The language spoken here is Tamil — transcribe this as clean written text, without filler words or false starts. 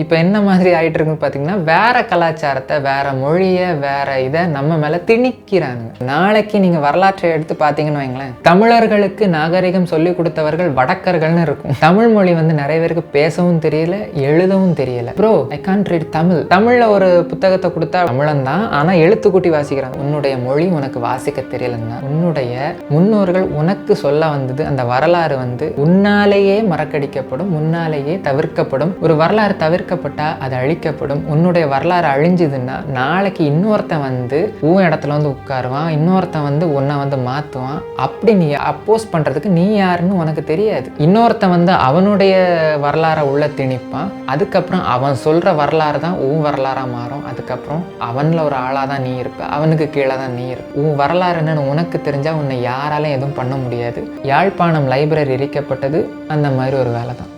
இப்போ என்ன மாதிரி ஆயிட்டு இருக்குன்னு பார்த்தீங்கன்னா, வேற கலாச்சாரத்தை, வேற மொழியை, வேற இதை நம்ம மேலே திணிக்கிறாங்க. நாளைக்கு நீங்கள் வரலாற்றை எடுத்து பார்த்தீங்கன்னு வைங்களேன், தமிழர்களுக்கு நாகரிகம் சொல்லிக் கொடுத்தவர்கள் வடக்கர்கள்னு இருக்கும். தமிழ் மொழி வந்து நிறைய பேருக்கு பேசவும் தெரியல, எழுதவும் தெரியல. Bro I can't read Tamil. தமிழில் ஒரு புத்தகத்தை கொடுத்தா தமிழன் தான், ஆனால் எழுத்து கூட்டி வாசிக்கிறாங்க. உன்னுடைய மொழி உனக்கு வாசிக்க தெரியலன்னா, உன்னுடைய முன்னோர்கள் உனக்கு சொல்ல வந்தது அந்த வரலாறு வந்து உன்னாலேயே மறக்கடிக்கப்படும், முன்னாலேயே தவிர்க்கப்படும். ஒரு வரலாறு தவிர்க்கப்பட்டா அது அழிக்கப்படும். உன்னுடைய வரலாறு அழிஞ்சுதுன்னா நாளைக்கு இன்னொருத்தன் வந்து உன் இடத்துல வந்து உட்காருவான், இன்னொருத்தன் வந்து உன்னை வந்து மாற்றுவான். அப்படி நீ அப்போஸ் பண்ணுறதுக்கு நீ யாருன்னு உனக்கு தெரியாது. இன்னொருத்தன் வந்து அவனுடைய வரலாறை உள்ள திணிப்பான். அதுக்கப்புறம் அவன் சொல்கிற வரலாறு தான் உன் வரலாறாக மாறும். அதுக்கப்புறம் அவனில் ஒரு ஆளாக தான் நீ இருப்ப, அவனுக்கு கீழே தான் நீ இருப்ப. உன் வரலாறு என்னன்னு உனக்கு தெரிஞ்சால் உன்னை யாராலையும் எதுவும் பண்ண முடியாது. யாழ்ப்பாணம் லைப்ரரி எரிக்கப்பட்டது அந்த மாதிரி ஒரு வேலை தான்.